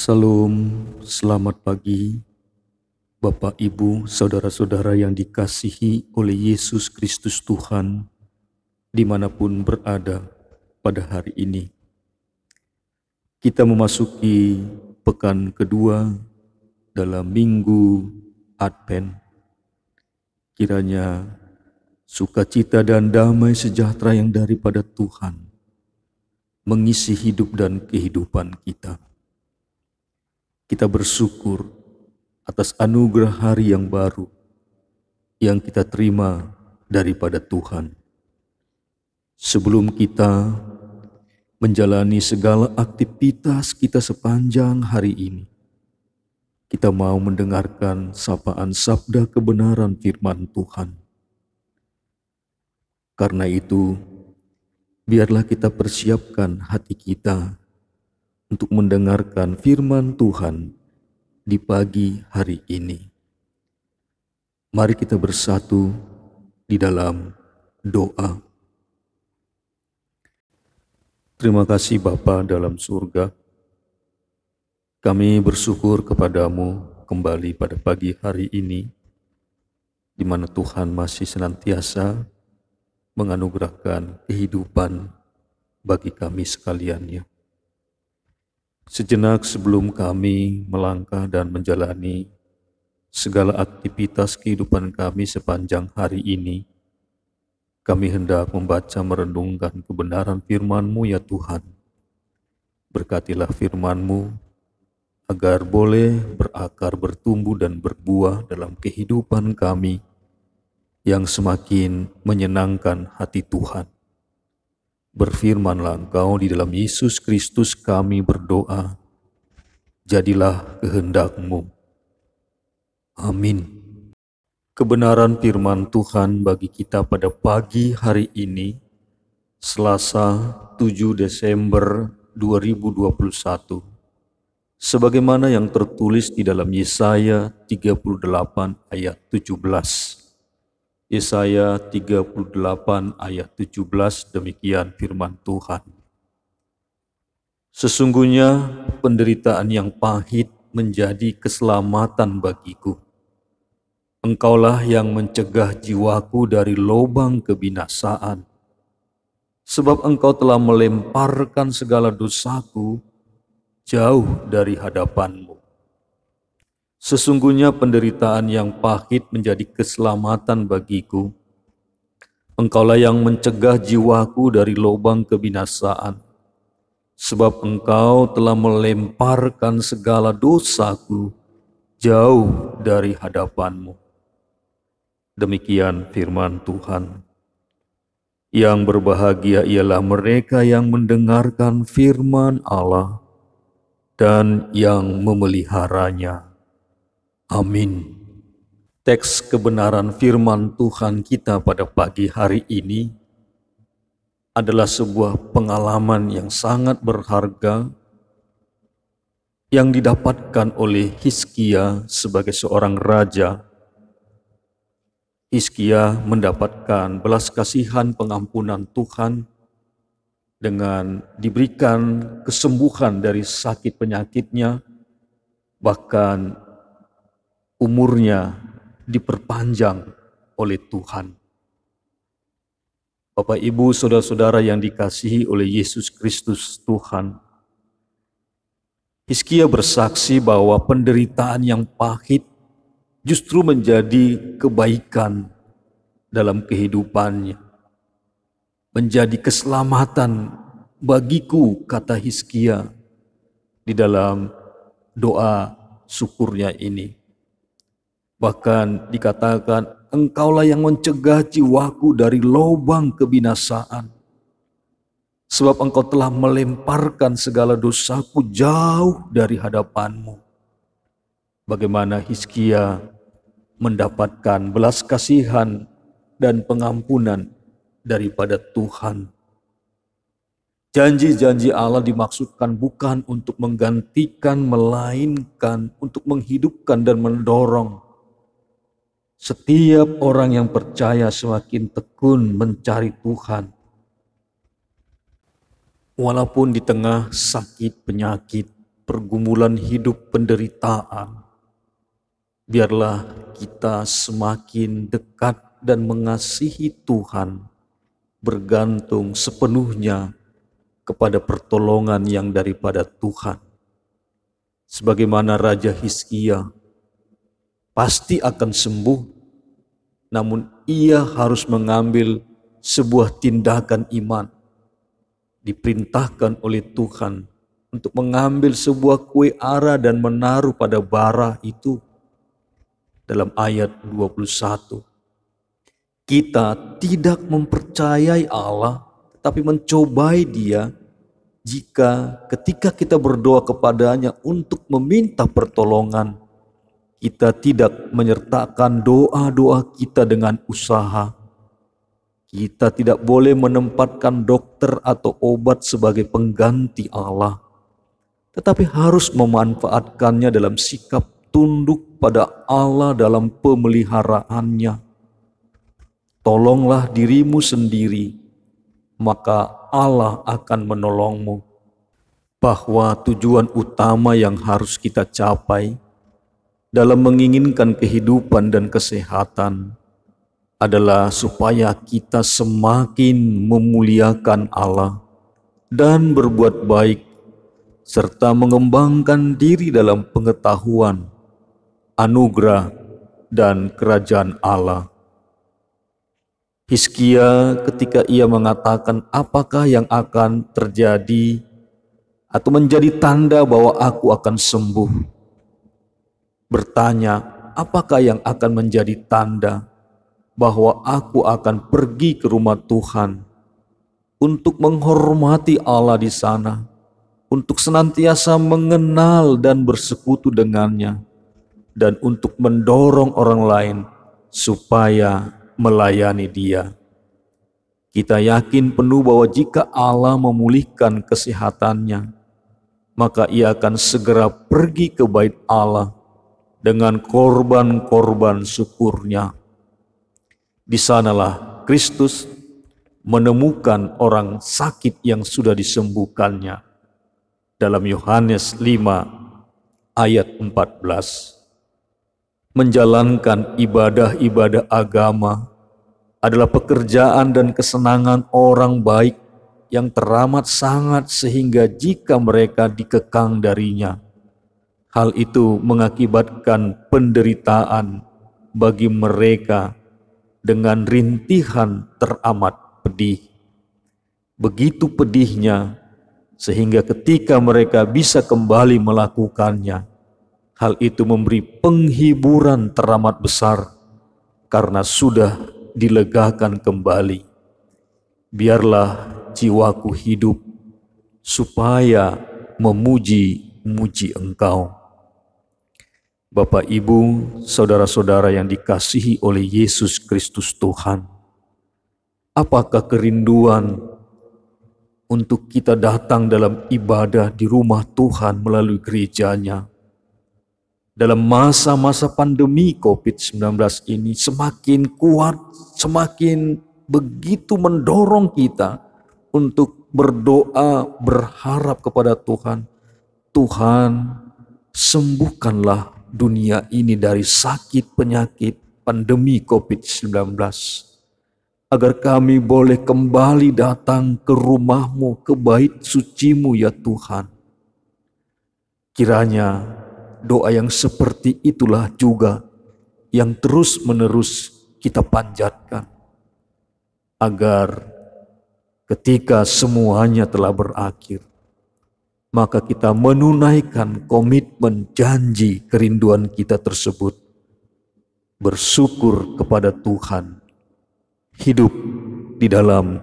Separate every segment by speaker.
Speaker 1: Salam, selamat pagi, Bapak, Ibu, saudara-saudara yang dikasihi oleh Yesus Kristus Tuhan, dimanapun berada pada hari ini. Kita memasuki pekan kedua dalam Minggu Advent. Kiranya sukacita dan damai sejahtera yang daripada Tuhan mengisi hidup dan kehidupan kita. Kita bersyukur atas anugerah hari yang baru yang kita terima daripada Tuhan. Sebelum kita menjalani segala aktivitas kita sepanjang hari ini, kita mau mendengarkan sapaan sabda kebenaran firman Tuhan. Karena itu, biarlah kita persiapkan hati kita untuk mendengarkan firman Tuhan di pagi hari ini. Mari kita bersatu di dalam doa. Terima kasih Bapa dalam surga. Kami bersyukur kepadamu kembali pada pagi hari ini, di mana Tuhan masih senantiasa menganugerahkan kehidupan bagi kami sekaliannya. Sejenak sebelum kami melangkah dan menjalani segala aktivitas kehidupan kami sepanjang hari ini, kami hendak membaca merenungkan kebenaran firman-Mu ya Tuhan. Berkatilah firman-Mu agar boleh berakar, bertumbuh dan berbuah dalam kehidupan kami yang semakin menyenangkan hati Tuhan. Berfirmanlah Engkau di dalam Yesus Kristus kami berdoa, jadilah kehendak-Mu. Amin. Kebenaran firman Tuhan bagi kita pada pagi hari ini, Selasa 7 Desember 2021, sebagaimana yang tertulis di dalam Yesaya 38 ayat 17. Yesaya 38 ayat 17, demikian firman Tuhan. Sesungguhnya penderitaan yang pahit menjadi keselamatan bagiku. Engkaulah yang mencegah jiwaku dari lubang kebinasaan. Sebab engkau telah melemparkan segala dosaku jauh dari hadapan-Mu. Sesungguhnya penderitaan yang pahit menjadi keselamatan bagiku. Engkaulah yang mencegah jiwaku dari lubang kebinasaan. Sebab engkau telah melemparkan segala dosaku jauh dari hadapan-Mu. Demikian firman Tuhan. Yang berbahagia ialah mereka yang mendengarkan firman Allah dan yang memeliharanya. Amin. Teks kebenaran firman Tuhan kita pada pagi hari ini adalah sebuah pengalaman yang sangat berharga yang didapatkan oleh Hizkia sebagai seorang raja. Hizkia mendapatkan belas kasihan pengampunan Tuhan dengan diberikan kesembuhan dari sakit penyakitnya, bahkan umurnya diperpanjang oleh Tuhan. Bapak, Ibu, saudara-saudara yang dikasihi oleh Yesus Kristus Tuhan, Hizkia bersaksi bahwa penderitaan yang pahit justru menjadi kebaikan dalam kehidupannya. Menjadi keselamatan bagiku, kata Hizkia di dalam doa syukurnya ini. Bahkan dikatakan, engkaulah yang mencegah jiwaku dari lubang kebinasaan. Sebab engkau telah melemparkan segala dosaku jauh dari hadapan-Mu. Bagaimana Hizkia mendapatkan belas kasihan dan pengampunan daripada Tuhan. Janji-janji Allah dimaksudkan bukan untuk menggantikan, melainkan untuk menghidupkan dan mendorong setiap orang yang percaya semakin tekun mencari Tuhan. Walaupun di tengah sakit, penyakit, pergumulan hidup penderitaan, biarlah kita semakin dekat dan mengasihi Tuhan, bergantung sepenuhnya kepada pertolongan yang daripada Tuhan. Sebagaimana Raja Hizkia pasti akan sembuh, namun ia harus mengambil sebuah tindakan iman. Diperintahkan oleh Tuhan untuk mengambil sebuah kue ara dan menaruh pada bara itu. Dalam ayat 21, kita tidak mempercayai Allah, tetapi mencobai Dia jika ketika kita berdoa kepadanya untuk meminta pertolongan, kita tidak menyertakan doa-doa kita dengan usaha. Kita tidak boleh menempatkan dokter atau obat sebagai pengganti Allah, tetapi harus memanfaatkannya dalam sikap tunduk pada Allah dalam pemeliharaannya. Tolonglah dirimu sendiri, maka Allah akan menolongmu. Bahwa tujuan utama yang harus kita capai dalam menginginkan kehidupan dan kesehatan adalah supaya kita semakin memuliakan Allah dan berbuat baik, serta mengembangkan diri dalam pengetahuan, anugerah, dan kerajaan Allah. Hizkia ketika ia mengatakan apakah yang akan terjadi atau menjadi tanda bahwa aku akan sembuh, bertanya apakah yang akan menjadi tanda bahwa aku akan pergi ke rumah Tuhan untuk menghormati Allah di sana, untuk senantiasa mengenal dan bersekutu dengannya, dan untuk mendorong orang lain supaya melayani Dia. Kita yakin penuh bahwa jika Allah memulihkan kesehatannya, maka Ia akan segera pergi ke bait Allah dengan korban-korban syukurnya. Di sanalah Kristus menemukan orang sakit yang sudah disembuhkannya. Dalam Yohanes 5 ayat 14. Menjalankan ibadah-ibadah agama adalah pekerjaan dan kesenangan orang baik yang teramat sangat, sehingga jika mereka dikekang darinya, hal itu mengakibatkan penderitaan bagi mereka dengan rintihan teramat pedih. Begitu pedihnya, sehingga ketika mereka bisa kembali melakukannya, hal itu memberi penghiburan teramat besar karena sudah dilegakan kembali. Biarlah jiwaku hidup supaya memuji-muji Engkau. Bapak, Ibu, saudara-saudara yang dikasihi oleh Yesus Kristus Tuhan, apakah kerinduan untuk kita datang dalam ibadah di rumah Tuhan melalui gerejanya? Dalam masa-masa pandemi COVID-19 ini semakin kuat, semakin begitu mendorong kita untuk berdoa, berharap kepada Tuhan. Tuhan, sembuhkanlah dunia ini dari sakit penyakit pandemi COVID-19, agar kami boleh kembali datang ke rumah-Mu, ke bait suci-Mu ya Tuhan. Kiranya doa yang seperti itulah juga yang terus-menerus kita panjatkan, agar ketika semuanya telah berakhir, maka kita menunaikan komitmen janji kerinduan kita tersebut, bersyukur kepada Tuhan, hidup di dalam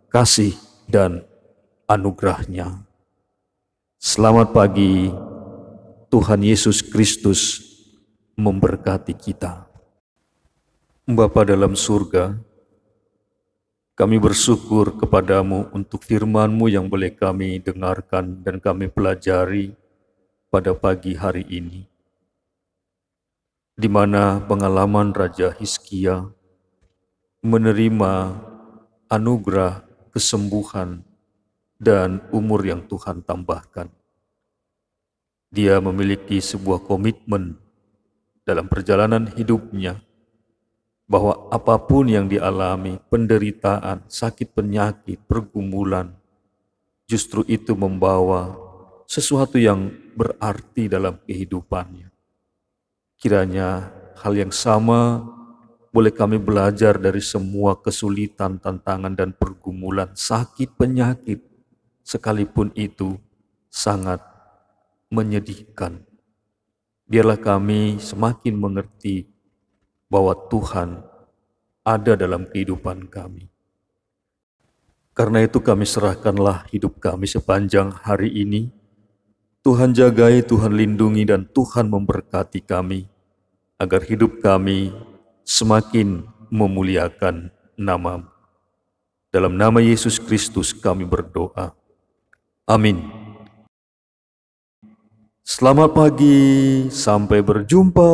Speaker 1: kasih dan anugerah-Nya. Selamat pagi, Tuhan Yesus Kristus memberkati kita. Bapa dalam surga, kami bersyukur kepadamu untuk firman-Mu yang boleh kami dengarkan dan kami pelajari pada pagi hari ini, di mana pengalaman Raja Hizkia menerima anugerah kesembuhan dan umur yang Tuhan tambahkan. Dia memiliki sebuah komitmen dalam perjalanan hidupnya bahwa apapun yang dialami, penderitaan, sakit penyakit, pergumulan, justru itu membawa sesuatu yang berarti dalam kehidupannya. Kiranya hal yang sama boleh kami belajar dari semua kesulitan, tantangan, dan pergumulan, sakit penyakit, sekalipun itu sangat menyedihkan. Biarlah kami semakin mengerti bahwa Tuhan ada dalam kehidupan kami. Karena itu kami serahkanlah hidup kami sepanjang hari ini. Tuhan jagai, Tuhan lindungi, dan Tuhan memberkati kami, agar hidup kami semakin memuliakan nama-Mu. Dalam nama Yesus Kristus kami berdoa. Amin. Selamat pagi, sampai berjumpa.